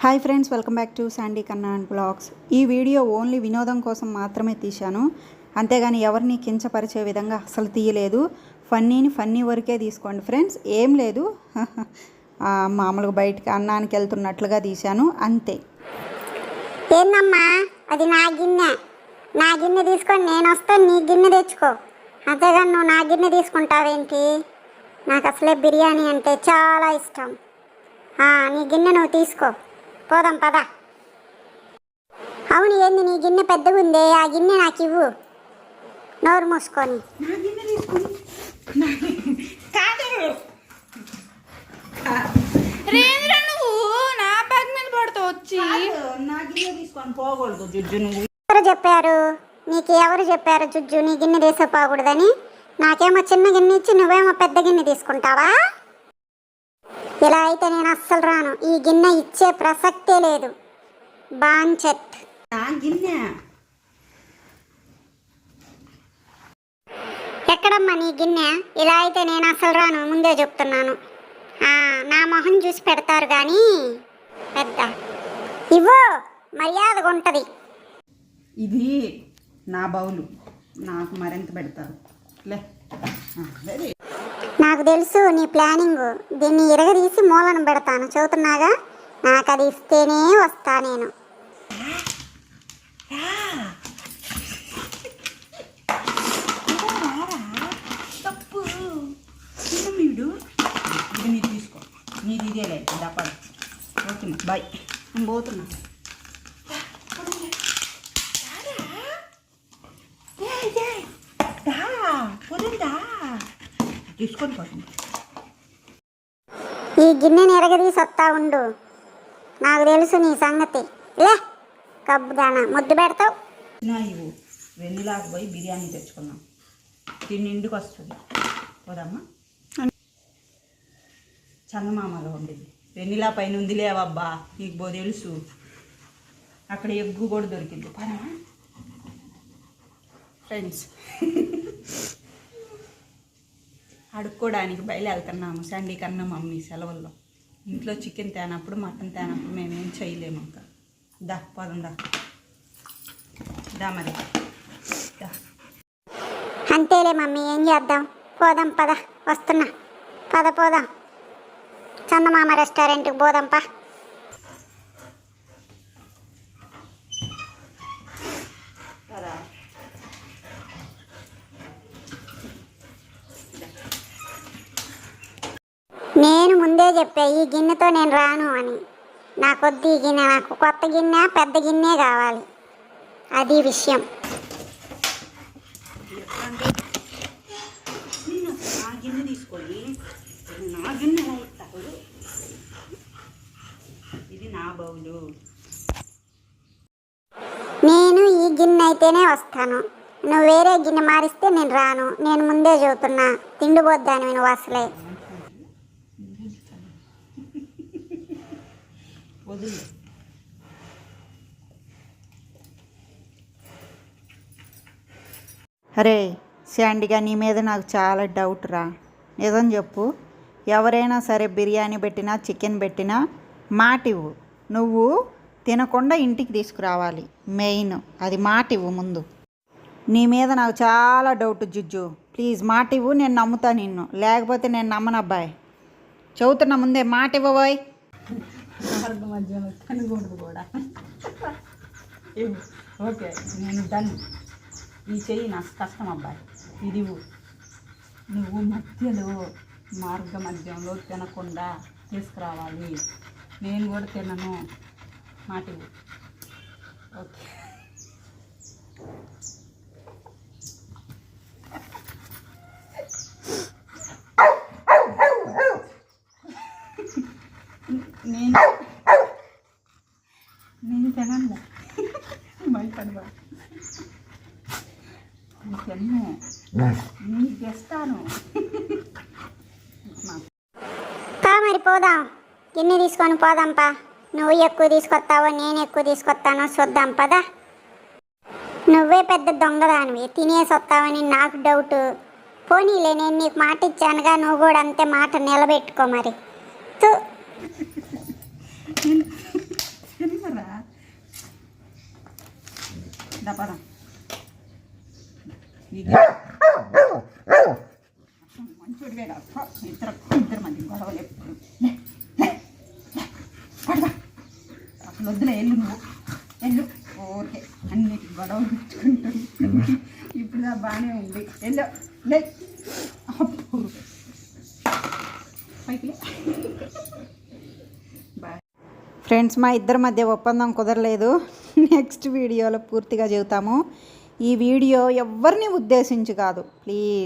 Hi friends, welcome back to Sandy కన్నా and blogs. ఈ video only వినోదం కోసం మాత్రమే తీశాను, అంతేగాని ఎవరిని కించపరిచే విధంగా అసలు తీయలేదు. ఫన్నీ వరకే తీసుకోండి ఫ్రెండ్స్, ఏం లేదు. మామూలుగా బయటికి అన్నానికి వెళ్తున్నట్లుగా తీశాను అంతే. ఏందమ్మా అది నా గిన్నె తీసుకొని నేను వస్తాను, నీ గిన్నె తెచ్చుకో. అంతేగాని నువ్వు నా గిన్నె తీసుకుంటావేంటి? నాకు అసలే బిర్యానీ అంటే చాలా ఇష్టం. నీ గిన్నె నువ్వు తీసుకో, పోదాం పద. అవును, ఏంది నీ గిన్నె పెద్దగా ఉందే, ఆ గిన్నె నాకు ఇవ్వు, నోరు మూసుకొని. ఎవరు చెప్పారు నీకు? ఎవరు చెప్పారు జుజ్జు నీ గిన్నె తీసుకోకూడదని? నాకేమో చిన్న గిన్నె ఇచ్చి నువ్వేమో పెద్ద గిన్నె తీసుకుంటావా? ఇలా అయితే నేను అస్సలు రాను, ఈ గిన్నె ఇచ్చే ప్రసక్తే లేదు. బాంచెట్ ఎక్కడమ్మా నీ గిన్నె? ఇలా అయితే నేను అస్సలు రాను, ముందే చెప్తున్నాను. నా మొహం చూసి పెడతారు కానీ పెద్ద ఇవ్వు, మర్యాదగా ఉంటుంది. ఇది నా బౌలు, నాకు మరింత పెడతారు. నాకు తెలుసు నీ ప్లానింగ్. దీన్ని ఇరగదీసి మూలను పెడతాను, చెబుతున్నాగా. నాకు అది ఇస్తేనే వస్తా నేను. తీసుకో, నీది ఇదే లేదు డప్పడు. ఓకే బాయ్, నేను పోతున్నా. తీసుకొని పోతుంది. ఈ గిన్నెని ఎరగదీసి వస్తా ఉండు, నాకు తెలుసు నీ సంగతి. లే కబ్బు దానా, ముద్దు పెడతావు. ఇవ్వు, వెన్నెలాకు పోయి బిర్యానీ తెచ్చుకున్నాం, దీన్ని ఇంటికి వస్తుంది. పోదమ్మా. చందమామలో ఉండేది వెన్నెలా పైన ఉంది లేవబ్బా, నీకు తెలుసు. అక్కడ ఎగ్గు కూడా దొరికింది. పదమ్మా ఫ్రెండ్స్, అడుక్కోవడానికి బయలుదేరుతున్నాము. సండే కన్నా మమ్మీ సెలవుల్లో ఇంట్లో చికెన్ తేనప్పుడు మటన్ తేనప్పుడు మేమేం చేయలేము. ఇంకా దా పోదాం, దా మరి దా. అంతేలే మమ్మీ, ఏం చేద్దాం. పోదాం పద, వస్తున్నా. పద పోదాం, చందమామ రెస్టారెంట్కి పోదాం పా. నేను ముందే చెప్పా ఈ గిన్నెతో నేను రాను అని. నాకొద్దు ఈ గిన్నె, నాకు కొత్త గిన్నె, పెద్ద గిన్నె కావాలి. అది విషయం. నా గిన్నె తీసుకొని నా గిన్నె ఇస్తాడు. ఇది నా బౌలు. నేను ఈ గిన్నె అయితేనే వస్తాను, నువ్వు వేరే గిన్నె మారిస్తే నేను రాను. నేను ముందే చెబుతున్నా, తిండిపోద్దాను నువ్వు అసలే. వదిలే. అరే శాండీగా, నీ మీద నాకు చాలా డౌట్ రా, నిజం చెప్పు. ఎవరైనా సరే బిర్యానీ పెట్టినా చికెన్ పెట్టినా మాట ఇవ్వు. నువ్వు తినకుండా ఇంటికి తీసుకురావాలి, మెయిన్ అది మాట ఇవ్వు ముందు. నీ మీద నాకు చాలా డౌట్ జుజ్జు, ప్లీజ్ మాట ఇవ్వు, నేను నమ్ముతా నిన్ను. లేకపోతే నేను నమ్మను అబ్బాయి, చెబుతున్నా ముందే, మాట ఇవ్వబోయ్. మధ్యలో కనుగోడు కూడా. ఓకే, నేను డన్. ఈ చెయ్యి నాకు కష్టం అబ్బాయి, ఇది నువ్వు మధ్యలో మధ్యంలో తినకుండా తీసుకురావాలి. నేను కూడా తినను, మాట ఇవ్వు. ఓకే, నేను తినను, భయపడవా. నేను తెస్తాను. మరి పోదాం, గిన్నె తీసుకొని పోదాంపా. నువ్వు ఎక్కువ తీసుకొస్తావో నేను ఎక్కువ తీసుకొస్తానో చూద్దాం పదా. నువ్వే పెద్ద దొంగదానివి, తినేసి వస్తావని నాకు డౌట్. పోనీలే, నేను నీకు మాట ఇచ్చానుగా, నువ్వు కూడా అంతే మాట నిలబెట్టుకో. మరి పదం మంచోడివే కాదు ఇద్దరు మంది గొడవలు ఎప్పుడు అసలు వద్దులే ఎల్లు నువ్వు ఎల్లు ఓకే అన్నిటి గొడవలు పెట్టుకుంటాడు ఇప్పుడు బాగానే ఉంది ఎల్లు లే పైకి ఫ్రెండ్స్ మా ఇద్దరి మధ్య ఒప్పందం కుదరలేదు నెక్స్ట్ వీడియోలో పూర్తిగా చెబుతాము ఈ వీడియో ఎవరిని ఉద్దేశించి కాదు ప్లీజ్